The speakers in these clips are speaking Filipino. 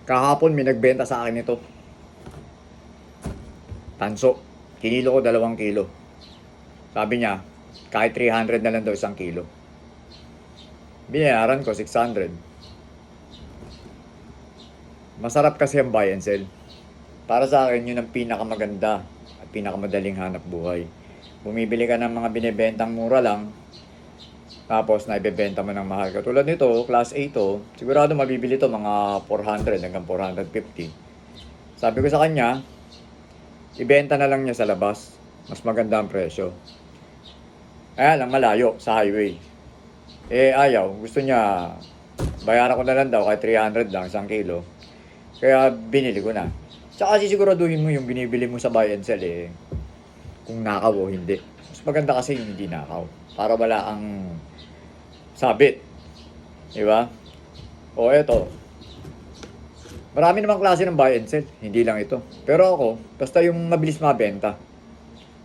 Kahapon may nagbenta sa akin ito. Tanso. Kinilo ko 2 kilo. Sabi niya, kahit 300 na lang daw 1 kilo. Binayaran ko 600. Masarap kasi ang buy and sell. Para sa akin, yun ang pinakamaganda at pinakamadaling hanap buhay. Bumibili ka ng mga binibentang mura lang, tapos naibebenta mo ng mahal. Katulad nito, class A to, sigurado mabibili to mga 400 hanggang 450. Sabi ko sa kanya, ibenta na lang niya sa labas. Mas maganda ang presyo. Kaya lang malayo sa highway. Ayaw. Gusto niya, bayaran ko na lang daw kahit 300 lang 1 kilo. Kaya binili ko na. Tsaka sisiguraduhin mo yung binibili mo sa buy and sell kung nakaw o hindi. Mas maganda kasi yung hindi nakaw. Para wala ang sabit. Diba? O eto. Marami namang klase ng buy and sell. Hindi lang ito. Pero ako, basta yung mabilis mabenta.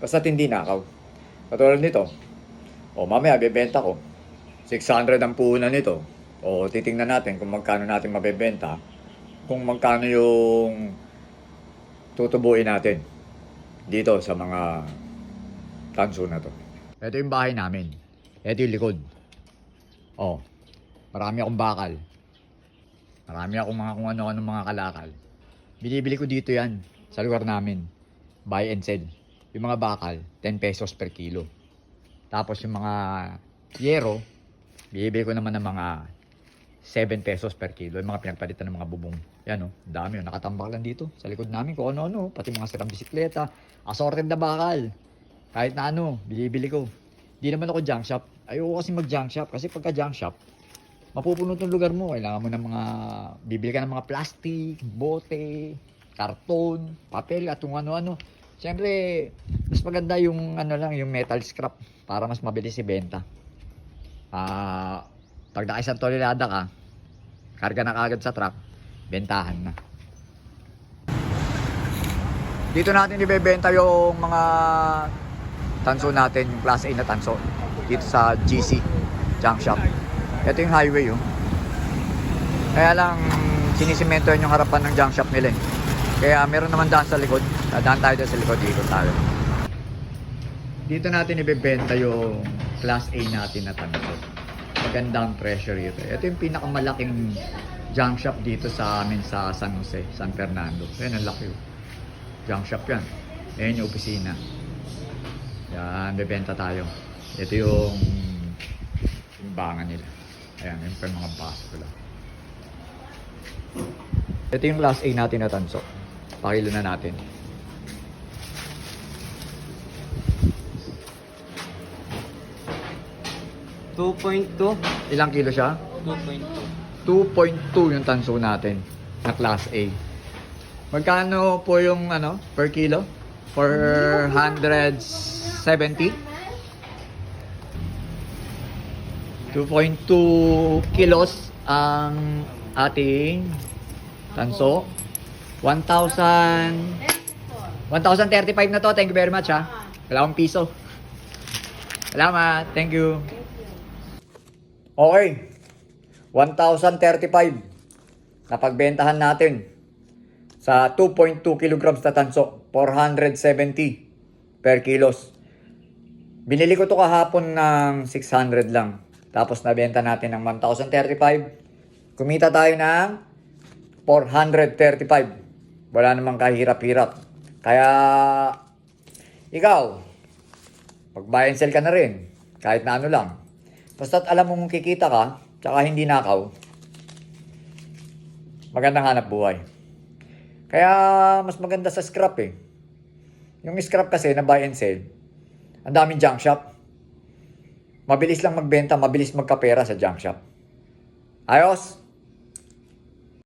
Basta hindi nakaw. Katulad nito. O mamaya bebenta ko. 600 ang puhunan nito. O titingnan natin kung magkano natin mabebenta. Kung magkano yung tutubuin natin dito sa mga tanso na to. Ito yung bahay namin. Ito yung likod. Oh, marami akong bakal. Marami akong mga kung ano-ano mga kalakal. Binibili ko dito yan sa lugar namin. Buy and sell. Yung mga bakal, 10 pesos per kilo. Tapos yung mga yero, binibili ko naman ng mga 7 pesos per kilo. Yung mga pinagpalitan ng mga bubong. Yan o, dami o. Nakatambak lang dito sa likod namin kung ano-ano. Pati mga sirang bisikleta. Assorted na bakal. Kahit na ano, binibili ko. Di naman ako junk shop. Ayoko kasi mag junk shop. Kasi pagka junk shop, mapupuno itong lugar mo. Kailangan mo ng mga, bibili ka ng mga plastic, bote, karton, papel at kung ano-ano. Siyempre, mas maganda yung ano lang, yung metal scrap para mas mabilis ibenta. Pag naka 1 tonelada ka, karga na kagad sa truck, bentahan na. Dito natin ibebenta yung mga tanso natin, yung class A na tanso. Dito sa GC, junk shop. Ito yung highway oh. Kaya lang, sinisemento yung harapan ng junk shop nila eh. Kaya meron naman daan sa likod. Daan tayo dyan sa likod, ikot tayo. Dito natin ibebenta yung class A natin na tanso. Magandang presyo rito. Ito yung pinakamalaking junk shop dito sa amin sa San Jose, San Fernando. Ayan, ang laki. Junk shop yan. Ayan yung opisina. Yan, bebenta tayo. Ito yung timbangan nila. Ayan, yung pa mga baso ko lang. Ito yung class A natin na tanso. Pakilo na natin. $2.2. Ilang kilo siya? 2.2 yung tanso natin na class A. Magkano po yung ano per kilo? 470? 2.2 kilos ang ating tanso. 1,035 na to. Thank you very much ha. Wala akong piso. Salamat. Thank you. Okay. 1,035 napagbentahan natin sa 2.2 kilograms na tanso. 470 per kilos. Binili ko to kahapon ng 600 lang. Tapos nabenta natin ng 1,035. Kumita tayo ng 435. Wala namang kahirap-hirap. Kaya ikaw, mag-buy and sell ka na rin. Kahit na ano lang. Basta't alam mong kikita ka, tsaka hindi nakaw, magandang hanap buhay. Kaya mas maganda sa scrap eh. Yung scrap kasi na buy and sell, ang daming junk shop. Mabilis lang magbenta, mabilis magkapera sa junk shop. Ayos!